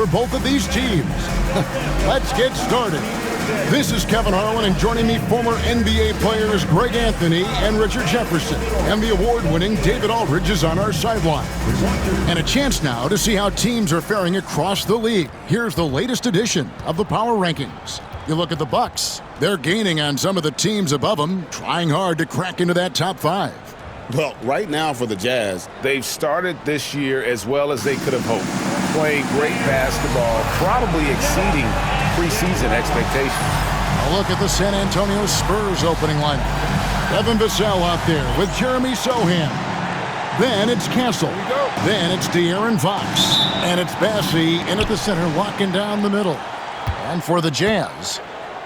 for both of these teams. Let's get started. This is Kevin Harlan, and joining me, former NBA players Greg Anthony and Richard Jefferson. And the award-winning David Aldridge is on our sideline. And a chance now to see how teams are faring across the league. Here's the latest edition of the Power Rankings. You look at the Bucks. They're gaining on some of the teams above them, trying hard to crack into that top 5. Well, right now for the Jazz, they've started this year as well as they could have hoped. Playing great basketball, probably exceeding preseason expectations. A look at the San Antonio Spurs opening lineup. Devin Vassell out there with Jeremy Sohan. Then it's Castle. Then it's De'Aaron Fox. And it's Bassey in at the center, locking down the middle. And for the Jazz,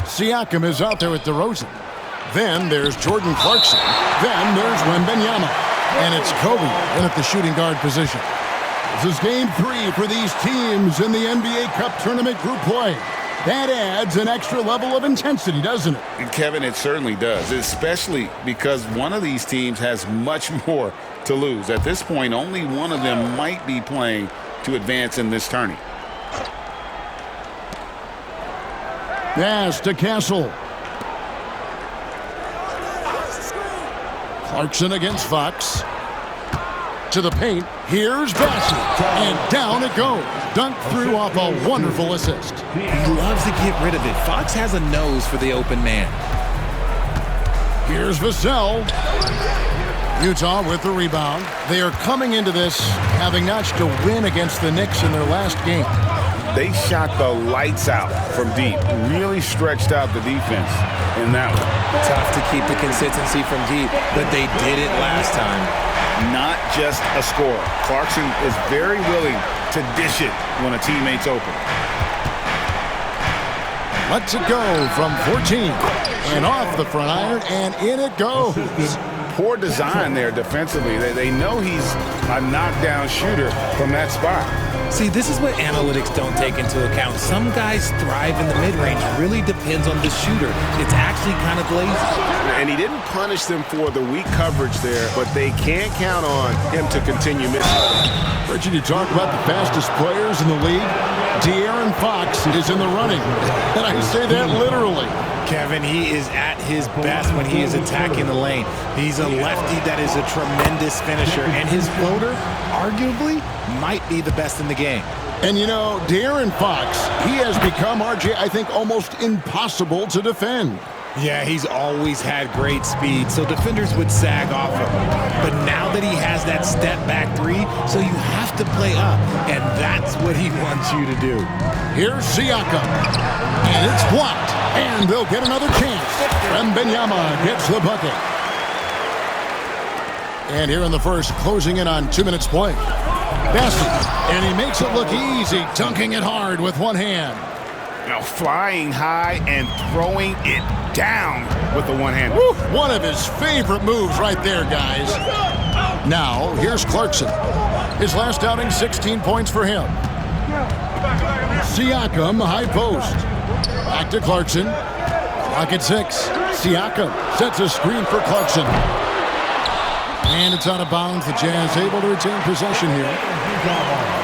Siakam is out there with DeRozan. Then there's Jordan Clarkson. Then there's Wembanyama. And it's Kobe in at the shooting guard position. This is game 3 for these teams in the NBA Cup Tournament group play. That adds an extra level of intensity, doesn't it? Kevin, it certainly does, especially because one of these teams has much more to lose. At this point, only one of them might be playing to advance in this tourney. Pass to Castle. Clarkson against Fox. To the paint. Here's Bassey. And down it goes. Dunked through off a wonderful assist. He loves to get rid of it. Fox has a nose for the open man. Here's Vassell. Utah with the rebound. They are coming into this having notched a win against the Knicks in their last game. They shot the lights out from deep. Really stretched out the defense in that one. Tough to keep the consistency from deep, but they did it last time. Not just a scorer. Clarkson is very willing to dish it when a teammate's open. Lets it go from 14. And off the front iron, and in it goes. Poor design there defensively. They know he's a knockdown shooter from that spot. See, this is what analytics don't take into account. Some guys thrive in the mid-range. Really depends on the shooter. It's actually kind of lazy. And he didn't punish them for the weak coverage there, but they can't count on him to continue missing. Richard, you talk about the fastest players in the league. De'Aaron Fox is in the running. And I say that literally. Kevin, he is at his best when he is attacking the lane. He's a lefty that is a tremendous finisher, and his floater, arguably, might be the best in the game. And you know, De'Aaron Fox, he has become, RJ, I think, almost impossible to defend. Yeah, he's always had great speed, so defenders would sag off of him. But now that he has that step-back 3, so you have to play up, and that's what he wants you to do. Here's Siakam, and it's blocked, and they'll get another chance. Wembanyama gets the bucket. And here in the first, closing in on 2 minutes play. Bassey, and he makes it look easy, dunking it hard with one hand. Now flying high and throwing it down with the one hand. Woo, one of his favorite moves right there, guys. Now, here's Clarkson. His last outing, 16 points for him. Siakam, high post. Back to Clarkson. Clock at 6. Siakam sets a screen for Clarkson. And it's out of bounds. The Jazz able to retain possession here.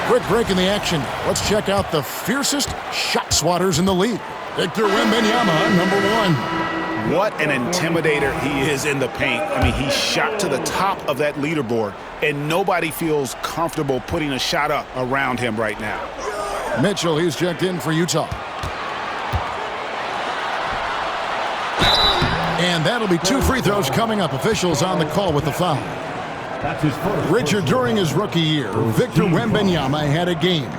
Quick break in the action. Let's check out the fiercest shot swatters in the league. Victor Wembanyama, number 1. What an intimidator he is in the paint. I mean, he shot to the top of that leaderboard, and nobody feels comfortable putting a shot up around him right now. Mitchell, he's checked in for Utah. And that'll be 2 free throws coming up. Officials on the call with the foul. Richard, during his rookie year, Victor Wembanyama had a game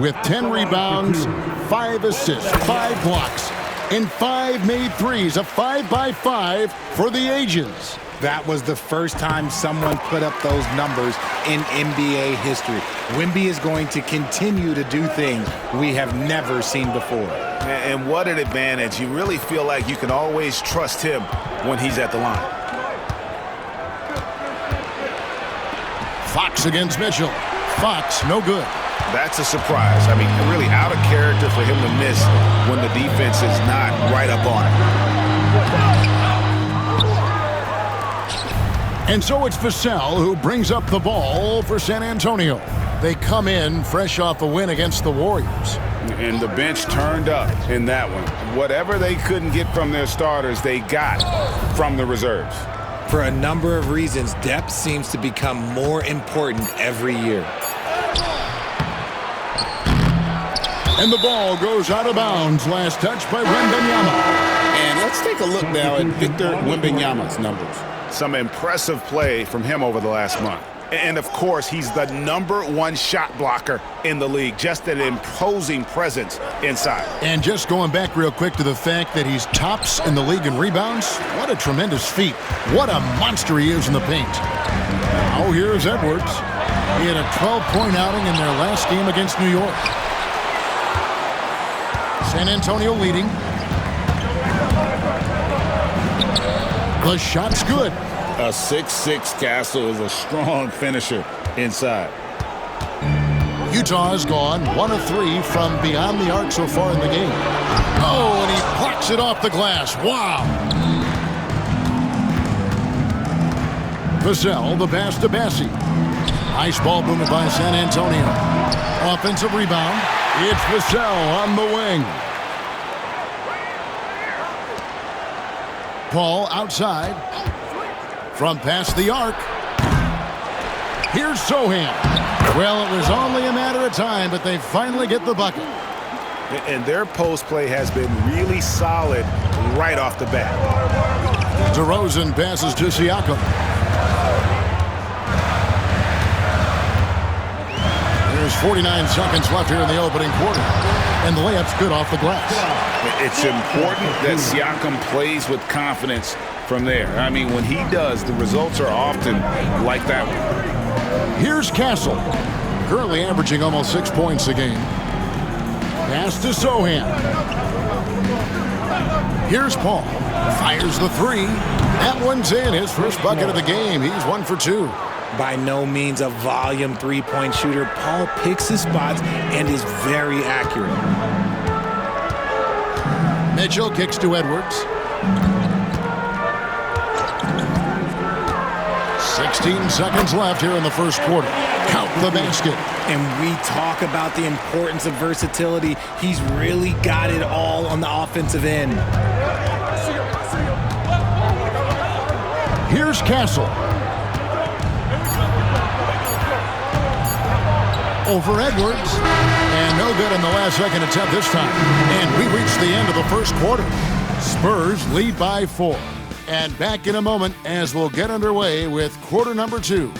with 10 rebounds, 5 assists, 5 blocks, and 5 made threes. A 5-by-5 for the ages. That was the first time someone put up those numbers in NBA history. Wemby is going to continue to do things we have never seen before. And what an advantage. You really feel like you can always trust him when he's at the line. Fox against Mitchell. Fox, no good. That's a surprise. I mean, really out of character for him to miss when the defense is not right up on it. And so it's Vassell who brings up the ball for San Antonio. They come in fresh off a win against the Warriors. And the bench turned up in that one. Whatever they couldn't get from their starters, they got from the reserves. For a number of reasons, depth seems to become more important every year. And the ball goes out of bounds. Last touch by Wembanyama. And let's take a look now at Victor Wembanyama's numbers. Some impressive play from him over the last month. And, of course, he's the #1 shot blocker in the league. Just an imposing presence inside. And just going back real quick to the fact that he's tops in the league in rebounds, what a tremendous feat. What a monster he is in the paint. Now here's Edwards. He had a 12-point outing in their last game against New York. San Antonio leading. The shot's good. A 6'6" Castle is a strong finisher inside. Utah has gone 1 of 3 from beyond the arc so far in the game. Oh, and he plucks it off the glass. Wow. Vassell, the pass to Bassi. Nice ball movement by San Antonio. Offensive rebound. It's Vassell on the wing. Paul outside. From past the arc. Here's Sohan. Well, it was only a matter of time, but they finally get the bucket. And their post play has been really solid right off the bat. DeRozan passes to Siakam. There's 49 seconds left here in the opening quarter. And the layup's good off the glass. It's important that Siakam plays with confidence from there. I mean, when he does, the results are often like that one. Here's Castle. Currently averaging almost 6 points a game. Pass to Sohan. Here's Paul. Fires the three. That one's in. His first bucket of the game. He's 1 for 2. By no means a volume three-point shooter, Paul picks his spots and is very accurate. Mitchell kicks to Edwards. 16 seconds left here in the first quarter. Count the basket. And we talk about the importance of versatility. He's really got it all on the offensive end. Here's Castle. Over Edwards. And no good in the last second attempt this time. And we reach the end of the first quarter. Spurs lead by 4. And back in a moment as we'll get underway with quarter number 2.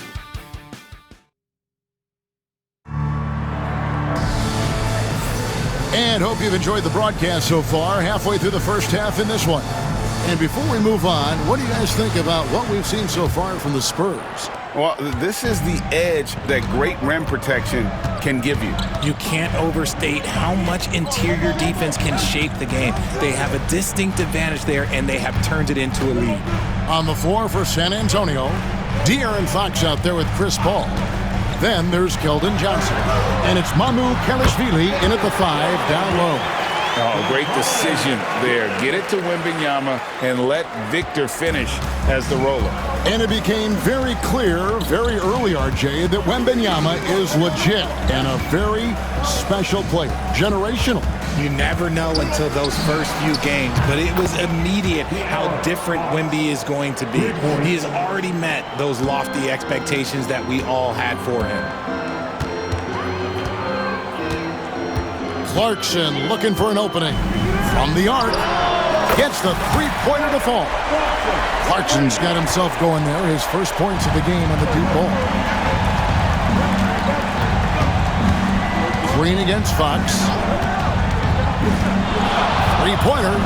And hope you've enjoyed the broadcast so far, halfway through the first half in this one. And before we move on, what do you guys think about what we've seen so far from the Spurs? Well, this is the edge that great rim protection can give you. You can't overstate how much interior defense can shape the game. They have a distinct advantage there, and they have turned it into a lead. On the floor for San Antonio, De'Aaron Fox out there with Chris Paul. Then there's Keldon Johnson. And it's Mamu Kelishvili in at the 5, down low. Oh, great decision there. Get it to Wembanyama and let Victor finish as the roller. And it became very clear very early, RJ, that Wembanyama is legit and a very special player. Generational. You never know until those first few games, but it was immediate how different Wemby is going to be. He has already met those lofty expectations that we all had for him. Clarkson looking for an opening. From the arc, gets the three-pointer to fall. Clarkson's got himself going there. His first points of the game on the deep ball. Green against Fox. Three-pointer.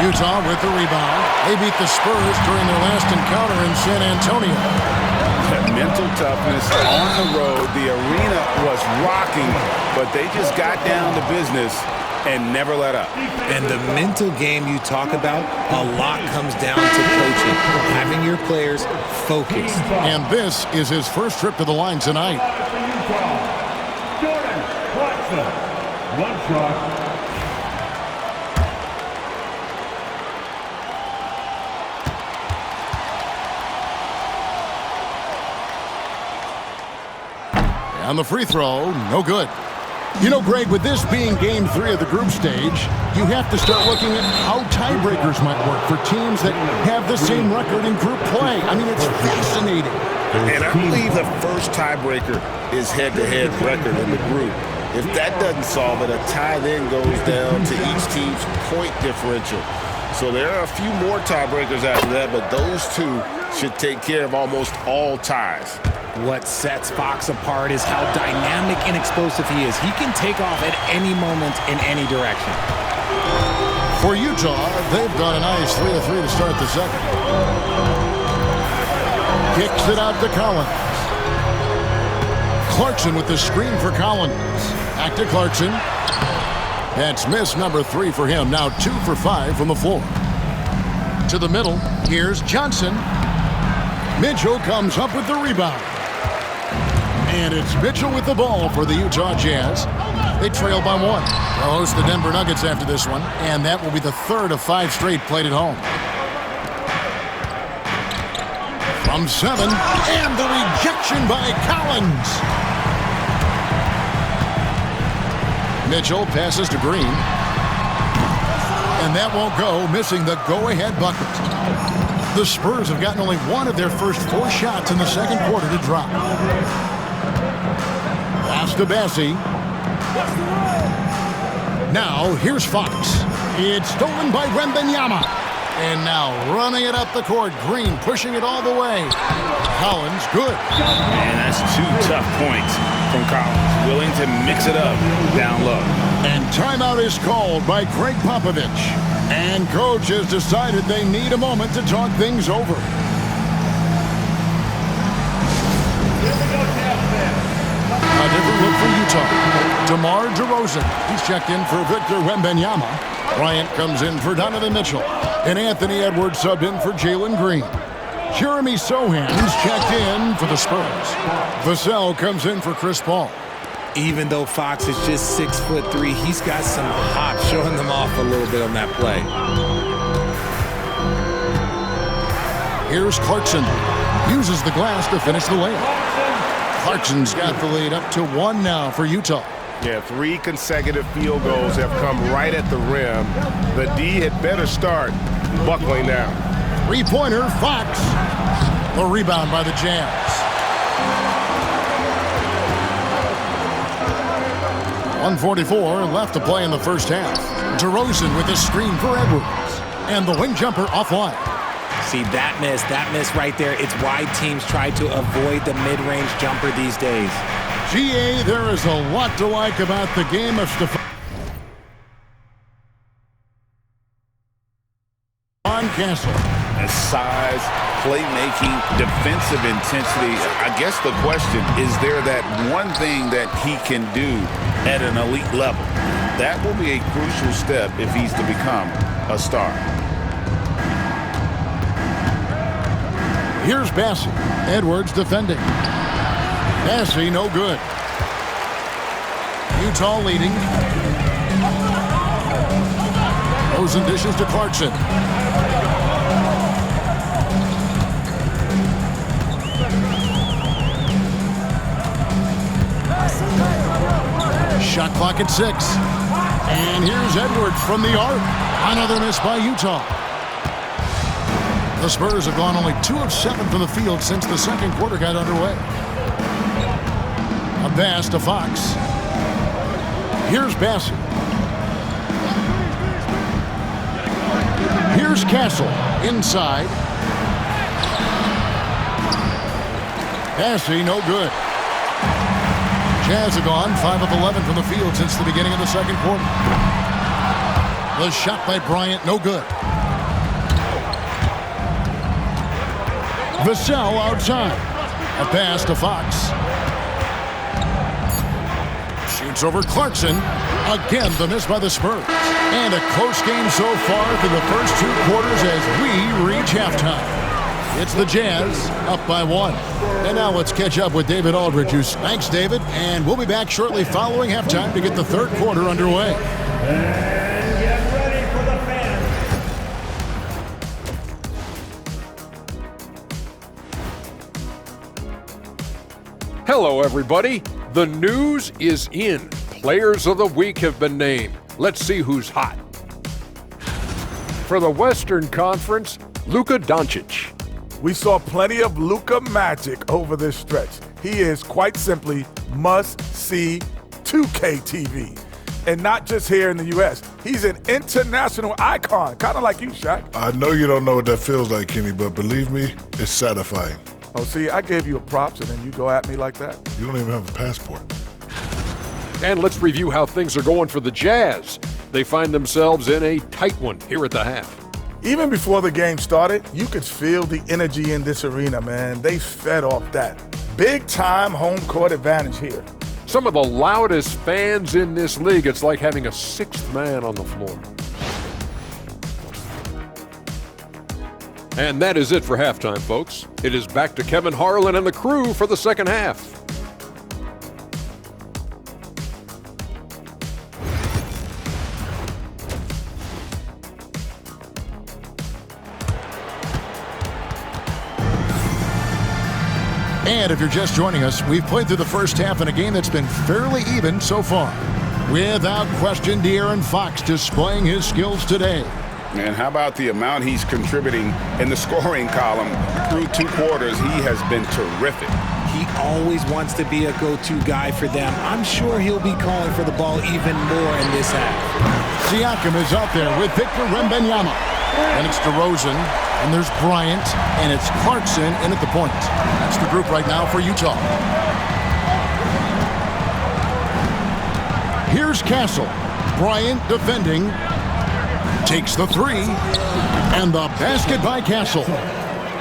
Utah with the rebound. They beat the Spurs during their last encounter in San Antonio. Mental toughness on the road. The arena was rocking, but they just got down to business and never let up. And the mental game you talk about, a lot comes down to coaching, having your players focused. And this is his first trip to the line tonight. Jordan Clarkson, one shot. On the free throw, no good. You know, Greg, with this being game 3 of the group stage, you have to start looking at how tiebreakers might work for teams that have the same record in group play. I mean, it's fascinating. And I believe the first tiebreaker is head-to-head record in the group. If that doesn't solve it, a tie then goes down to each team's point differential. So there are a few more tiebreakers after that, but those two should take care of almost all ties. What sets Fox apart is how dynamic and explosive he is. He can take off at any moment in any direction. For Utah, they've got a nice 3 of 3 to start the second. Kicks it out to Collins. Clarkson with the screen for Collins. Back to Clarkson. That's miss number 3 for him. Now 2 for 5 from the floor. To the middle. Here's Johnson. Mitchell comes up with the rebound. And it's Mitchell with the ball for the Utah Jazz. They trail by 1. They'll host the Denver Nuggets after this one, and that will be the 3rd of 5 straight played at home. From 7, and the rejection by Collins. Mitchell passes to Green. And that won't go, missing the go-ahead bucket. The Spurs have gotten only 1 of their first 4 shots in the second quarter to drop. Pass to Bassi. Now, here's Fox. It's stolen by Wembanyama. And now running it up the court. Green pushing it all the way. Collins, good. Man, that's 2 tough points from Collins. Willing to mix it up down low. And timeout is called by Greg Popovich. And coach has decided they need a moment to talk things over. A different look for Utah. DeMar DeRozan. He's checked in for Victor Wembanyama. Bryant comes in for Donovan Mitchell. And Anthony Edwards subbed in for Jalen Green. Jeremy Sohan's checked in for the Spurs. Vassell comes in for Chris Paul. Even though Fox is just 6'3", he's got some hop, showing them off a little bit on that play. Here's Clarkson. Uses the glass to finish the layup. Clarkson's got the lead up to 1 now for Utah. Yeah, 3 consecutive field goals have come right at the rim. The D had better start buckling now. 3-pointer, Fox. The rebound by the Jazz. 1:44 left to play in the first half. DeRozan with a screen for Edwards. And the wing jumper offline. See, that miss right there. It's why teams try to avoid the mid-range jumper these days. GA, there is a lot to like about the game of Stephon Castle. Size, playmaking, defensive intensity. I guess the question, is there that one thing that he can do at an elite level? That will be a crucial step if he's to become a star. Here's Bassi. Edwards defending. Bassi, no good. Utah leading. Rosen dishes to Clarkson. Shot clock at 6. And here's Edwards from the arc. Another miss by Utah. The Spurs have gone only 2 of 7 from the field since the second quarter got underway. A pass to Fox. Here's Bassi. Here's Castle. Inside. Bassi, no good. Jazz have gone 5 of 11 from the field since the beginning of the second quarter. The shot by Bryant, no good. Vassell outside. A pass to Fox. Shoots over Clarkson. Again, the miss by the Spurs. And a close game so far through the first 2 quarters as we reach halftime. It's the Jazz up by 1. And now let's catch up with David Aldridge. Thanks, David. And we'll be back shortly following halftime to get the third quarter underway. And get ready for the fans. Hello, everybody. The news is in. Players of the week have been named. Let's see who's hot. For the Western Conference, Luka Doncic. We saw plenty of Luka magic over this stretch. He is quite simply must-see 2K TV. And not just here in the U.S. He's an international icon, kind of like you, Shaq. I know you don't know what that feels like, Kenny, but believe me, it's satisfying. Oh, see, I gave you a props, and then you go at me like that? You don't even have a passport. And let's review how things are going for the Jazz. They find themselves in a tight one here at the half. Even before the game started, you could feel the energy in this arena, man. They fed off that. Big-time home court advantage here. Some of the loudest fans in this league. It's like having a sixth man on the floor. And that is it for halftime, folks. It is back to Kevin Harlan and the crew for the second half. And if you're just joining us, we've played through the first half in a game that's been fairly even so far. Without question, De'Aaron Fox displaying his skills today. And how about the amount he's contributing in the scoring column? Through 2 quarters, he has been terrific. He always wants to be a go-to guy for them. I'm sure he'll be calling for the ball even more in this half. Siakam is out there with Victor Wembanyama. And it's DeRozan, and there's Bryant, and it's Clarkson in at the point. That's the group right now for Utah. Here's Castle. Bryant defending. Takes the 3. And the basket by Castle.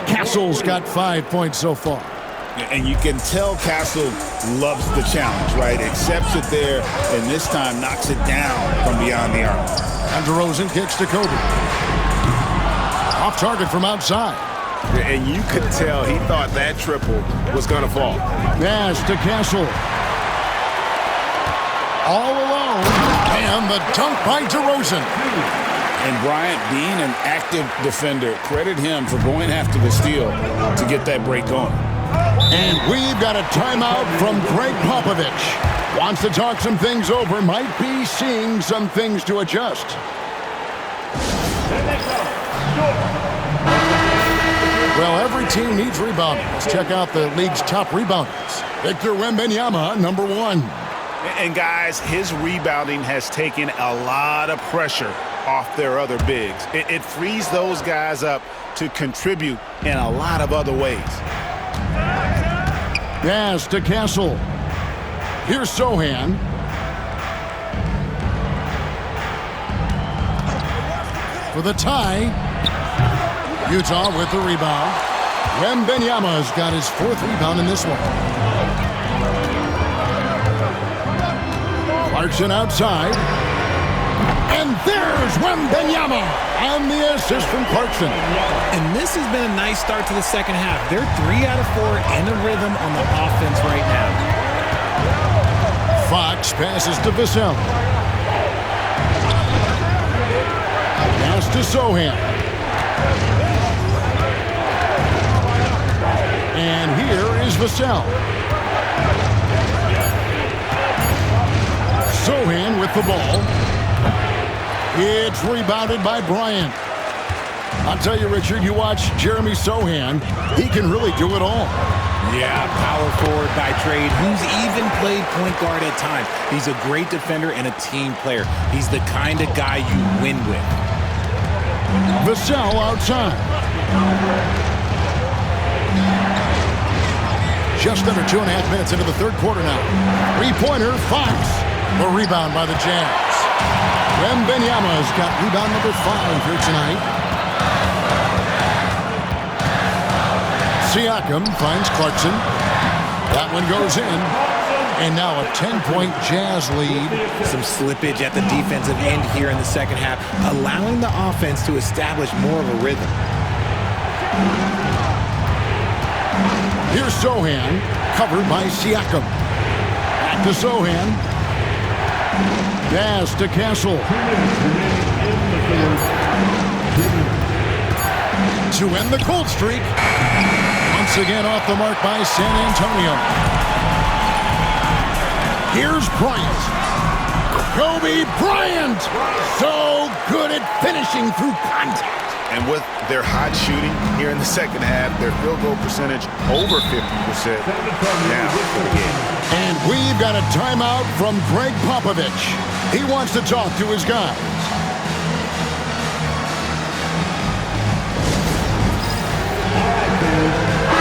Castle's got 5 points so far. And you can tell Castle loves the challenge, right? Accepts it there, and this time knocks it down from beyond the arc. And DeRozan kicks to Kobe. Off target from outside. And you could tell he thought that triple was going to fall. Pass to Castle. All alone. And the dunk by DeRozan. And Bryant, being an active defender, credit him for going after the steal to get that break going. And we've got a timeout from Greg Popovich. Wants to talk some things over. Might be seeing some things to adjust. Well, every team needs rebounding. Let's check out the league's top rebounders. Victor Wembanyama, number 1. And guys, his rebounding has taken a lot of pressure off their other bigs. It frees those guys up to contribute in a lot of other ways. Pass to Castle. Here's Sohan. For the tie. Utah with the rebound. Wembanyama's got his 4th rebound in this one. Clarkson outside. And there's Wembanyama. And the assist from Clarkson. And this has been a nice start to the second half. They're 3 out of 4 in a rhythm on the offense right now. Fox passes to Vassell. Pass to Sohan. And here is Vassell. Sohan with the ball. It's rebounded by Bryant. I'll tell you, Richard, you watch Jeremy Sohan, he can really do it all. Yeah, power forward by trade, who's even played point guard at times. He's a great defender and a team player. He's the kind of guy you win with. Vassell outside. Just under 2.5 minutes into the third quarter now. 3-pointer, Fox. The rebound by the Jazz. Wembanyama's got rebound number 5 here tonight. Siakam finds Clarkson. That one goes in. And now a 10-point Jazz lead. Some slippage at the defensive end here in the second half, allowing the offense to establish more of a rhythm. Here's Sohan, covered by Siakam. Back to Sohan. Pass to Castle. To end the cold streak. Once again off the mark by San Antonio. Here's Bryant. Kobe Bryant. So good at finishing through contact. And with their hot shooting here in the second half, their field goal percentage over 50% now for the game. And we've got a timeout from Greg Popovich. He wants to talk to his guys.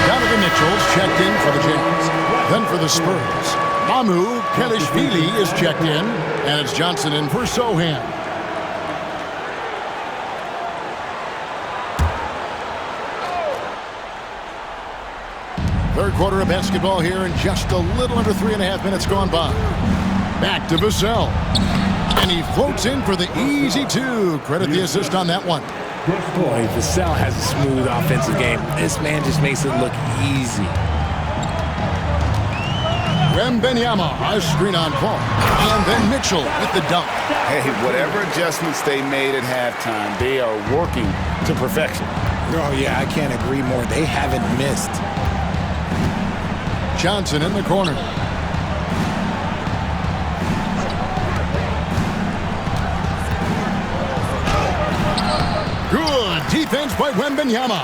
Donovan Mitchell's checked in for the Jazz. Then for the Spurs, Mamu Kelishvili is checked in, and it's Johnson in for Sohan. Third quarter of basketball here, and just a little under 3.5 minutes gone by. Back to Vassell. And he floats in for the easy two. Credit the assist on that one. Boy, Vassell has a smooth offensive game. This man just makes it look easy. Wembanyama, a screen on Paul. And then Mitchell with the dunk. Hey, whatever adjustments they made at halftime, they are working to perfection. Oh, yeah, I can't agree more. They haven't missed. Johnson in the corner. Good defense by Wembanyama.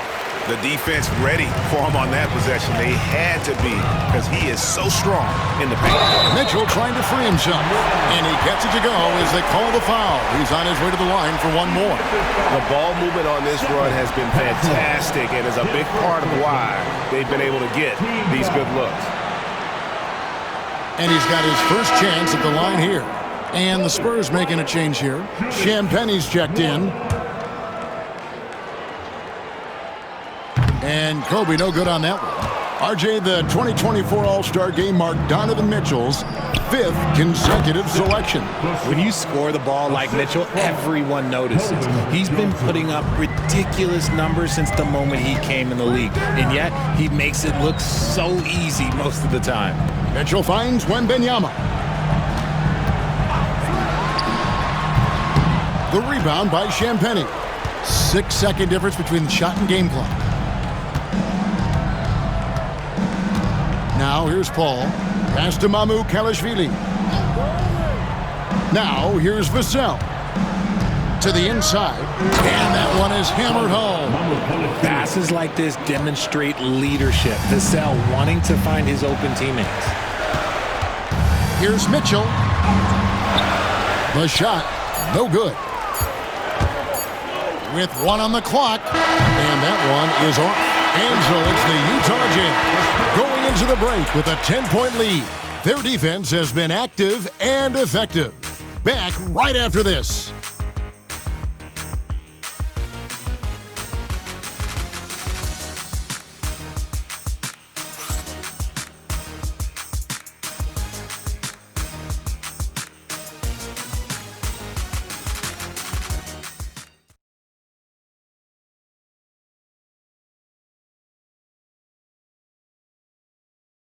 The defense ready for him on that possession. They had to be because he is so strong in the paint. Mitchell trying to free himself. And he gets it to go as they call the foul. He's on his way to the line for one more. The ball movement on this run has been fantastic and is a big part of why they've been able to get these good looks. And he's got his first chance at the line here. And the Spurs making a change here. Champagne's checked in. And Kobe no good on that one. RJ, the 2024 All-Star Game marked Donovan Mitchell's 5th consecutive selection. When you score the ball like Mitchell, everyone notices. He's been putting up ridiculous numbers since the moment he came in the league. And yet, he makes it look so easy most of the time. Mitchell finds Wembanyama. The rebound by Champagnie. 6-second difference between the shot and game clock. Now here's Paul. Pass to Mamu Kelishvili. Now here's Vassell. To the inside. And that one is hammered home. Passes like this demonstrate leadership. Vassell wanting to find his open teammates. Here's Mitchell. The shot, no good. With one on the clock. And that one is off. And so it's the Utah Jazz going into the break with a 10-point lead. Their defense has been active and effective. Back right after this.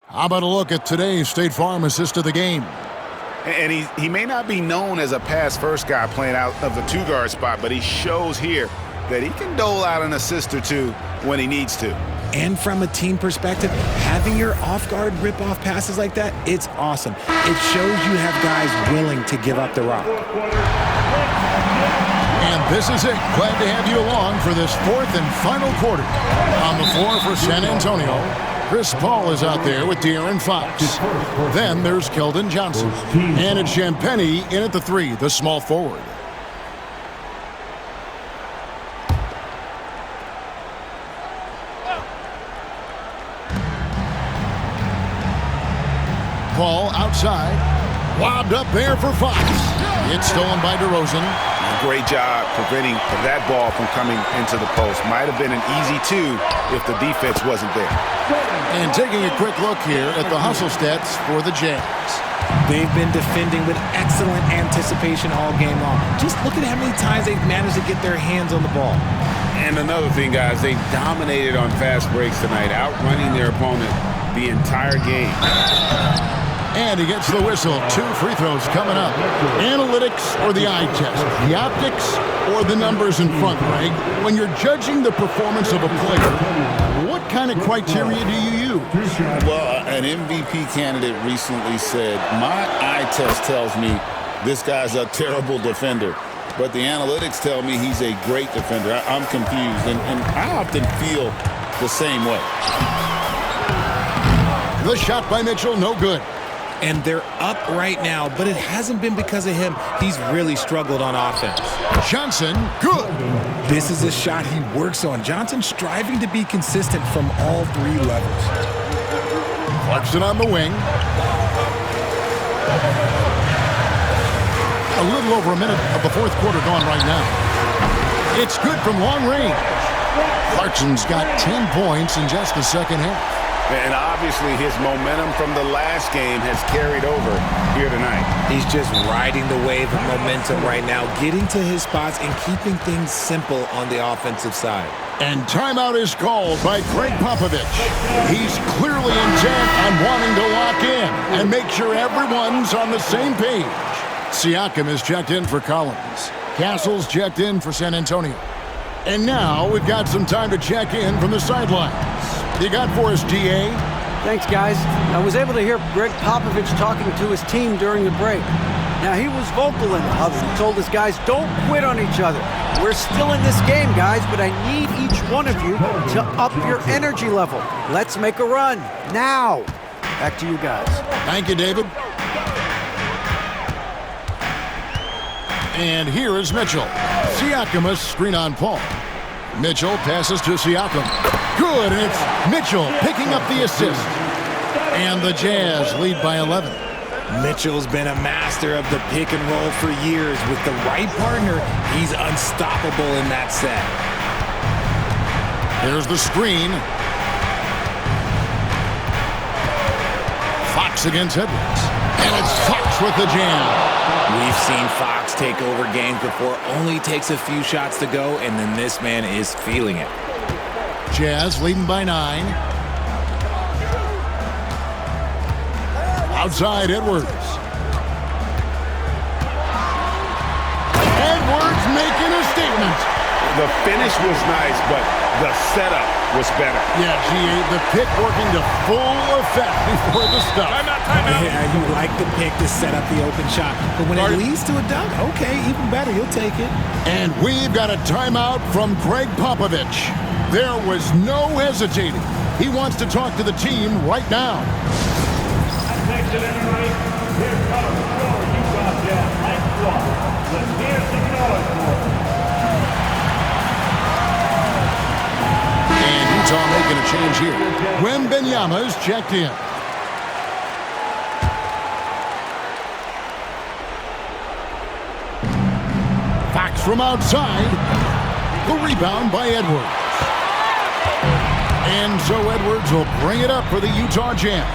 How about a look at today's State Farm assist of the game? And he may not be known as a pass-first guy playing out of the two-guard spot, but he shows here that he can dole out an assist or two when he needs to. And from a team perspective, having your off-guard rip-off passes like that, it's awesome. It shows you have guys willing to give up the rock. And this is it. Glad to have you along for this 4th and final quarter. On the floor for San Antonio, Chris Paul is out there with De'Aaron Fox. Then there's Keldon Johnson. And it's Champagnie in at the 3, the small forward. Paul outside. Lobbed up there for Fox. It's stolen by DeRozan. Great job preventing that ball from coming into the post. Might have been an easy 2 if the defense wasn't there. And taking a quick look here at the hustle stats for the Jazz. They've been defending with excellent anticipation all game long. Just look at how many times they've managed to get their hands on the ball. And another thing, guys, they dominated on fast breaks tonight, outrunning their opponent the entire game. And he gets the whistle. 2 free throws coming up. Analytics or the eye test? The optics or the numbers in front, Greg? When you're judging the performance of a player, what kind of criteria do you use? Well, an MVP candidate recently said, my eye test tells me this guy's a terrible defender, but the analytics tell me he's a great defender. I'm confused, and I often feel the same way. The shot by Mitchell, no good. And they're up right now, but it hasn't been because of him. He's really struggled on offense. Johnson, good. This is a shot he works on. Johnson striving to be consistent from all three levels. Clarkson on the wing. A little over a minute of the fourth quarter gone right now. It's good from long range. Clarkson's got 10 points in just the second half. And obviously his momentum from the last game has carried over here tonight. He's just riding the wave of momentum right now, getting to his spots and keeping things simple on the offensive side. And timeout is called by Greg Popovich. He's clearly intent on wanting to lock in and make sure everyone's on the same page. Siakam is checked in for Collins. Castle's checked in for San Antonio. And now we've got some time to check in from the sidelines. You got for us, DA? Thanks, guys. I was able to hear Greg Popovich talking to his team during the break. Now, he was vocal in the huddle. He told his guys, don't quit on each other. We're still in this game, guys, but I need each one of you to up your energy level. Let's make a run, now. Back to you guys. Thank you, David. And here is Mitchell. Siakam, a screen on Paul. Mitchell passes to Siakam. Good, and it's Mitchell picking up the assist. And the Jazz lead by 11. Mitchell's been a master of the pick and roll for years. With the right partner, he's unstoppable in that set. Here's the screen. Fox against Edwards. And it's Fox with the jam. We've seen Fox take over games before. Only takes a few shots to go, and then this man is feeling it. Jazz leading by 9. Outside, Edwards. Edwards making a statement. The finish was nice, but the setup was better. Yeah, G8, the pick working to full effect before the stuff. Timeout. Yeah, you like the pick to set up the open shot. But when it leads to a dunk, okay, even better, you'll take it. And we've got a timeout from Greg Popovich. There was no hesitating. He wants to talk to the team right now. Attention, everybody. Here comes your Utah Jazz Light Squad. Let's hear some noise for it. And Utah making a change here. Wembanyama's checked in. Fox from outside. The rebound by Edwards. And so Edwards will bring it up for the Utah Jazz.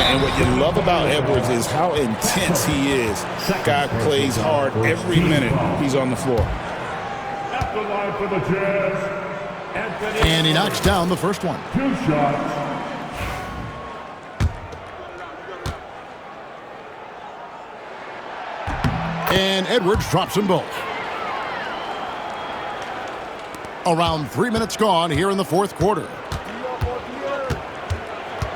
And what you love about Edwards is how intense he is. Guy plays hard every minute he's on the floor. At the line for the Jazz. And he knocks down the first one. 2 shots. And Edwards drops them both. Around 3 minutes gone here in the fourth quarter.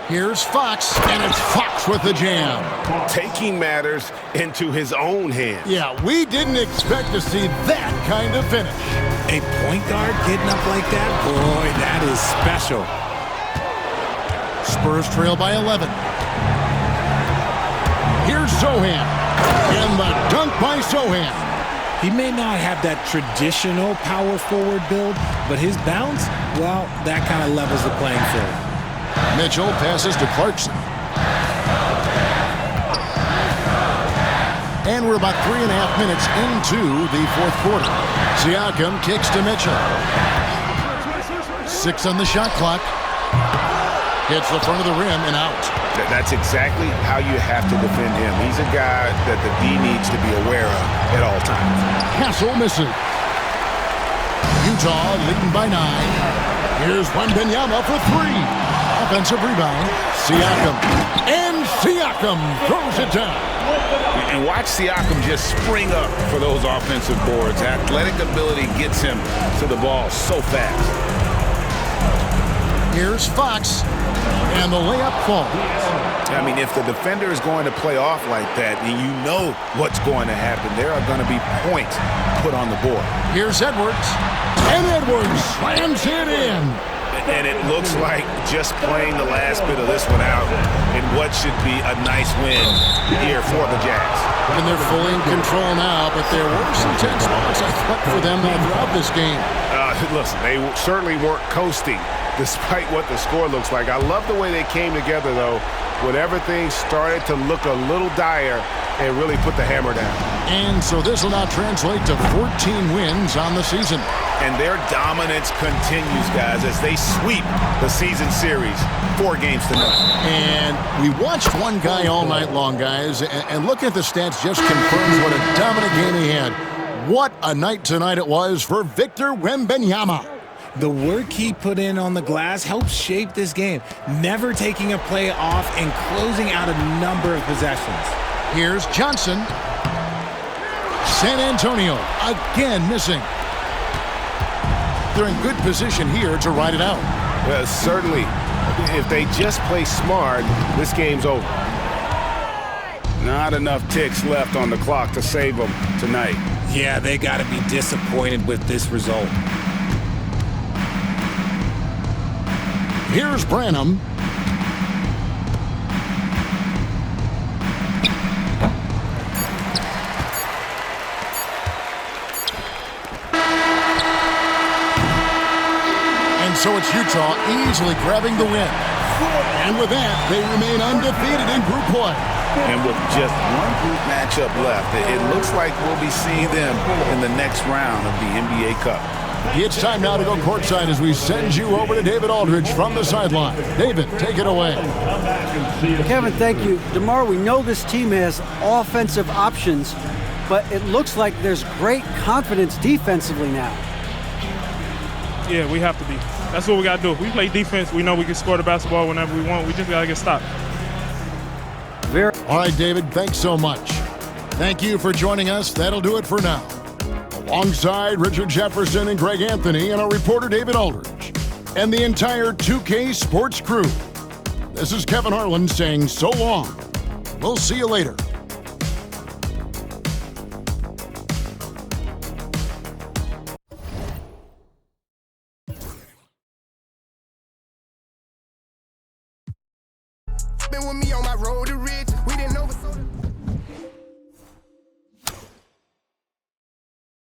Here's Fox, and it's Fox with the jam. Taking matters into his own hands. Yeah, we didn't expect to see that kind of finish. A point guard getting up like that? Boy, that is special. Spurs trail by 11. Here's Sohan. And the dunk by Sohan. He may not have that traditional power forward build, but his bounce, well, that kind of levels the playing field. Mitchell passes to Clarkson. And we're about 3.5 minutes into the fourth quarter. Siakam kicks to Mitchell. 6 on the shot clock. Hits the front of the rim and out. That's exactly how you have to defend him. He's a guy that the D needs to be aware of at all times. Castle misses. Utah leading by 9. Here's Wembanyama for 3. Offensive rebound. Siakam. And Siakam throws it down. And watch Siakam just spring up for those offensive boards. Athletic ability gets him to the ball so fast. Here's Fox, and the layup falls. I mean, if the defender is going to play off like that, and you know what's going to happen, there are going to be points put on the board. Here's Edwards, and Edwards slams it in. And it looks like just playing the last bit of this one out in what should be a nice win here for the Jazz. And they're fully in control now, but there were some tense spots, I thought, for them throughout this game. Listen, they certainly weren't coasting despite what the score looks like. I love the way they came together, though, when everything started to look a little dire and really put the hammer down. And so this will now translate to 14 wins on the season. And their dominance continues, guys, as they sweep the season series 4 games to none. And we watched one guy all night long, guys, and looking at the stats just confirms what a dominant game he had. What a night tonight it was for Victor Wembanyama. The work he put in on the glass helped shape this game, never taking a play off and closing out a number of possessions. Here's Johnson. San Antonio again missing. They're in good position here to ride it out. Well, certainly, if they just play smart, this game's over. Not enough ticks left on the clock to save them tonight. Yeah, they got to be disappointed with this result. Here's Branham. And so it's Utah easily grabbing the win. And with that, they remain undefeated in group play. And with just one group matchup left, it looks like we'll be seeing them in the next round of the NBA Cup. It's time now to go courtside as we send you over to David Aldridge from the sideline. David, take it away. Kevin, thank you. DeMar, we know this team has offensive options, but it looks like there's great confidence defensively now. Yeah, we have to be. That's what we got to do. If we play defense, we know we can score the basketball whenever we want. We just got to get stopped. All right, David, thanks so much. Thank you for joining us. That'll do it for now. Alongside Richard Jefferson and Greg Anthony and our reporter David Aldridge and the entire 2K Sports crew, this is Kevin Harlan saying so long. We'll see you later. Been with me on my road to riches. We didn't know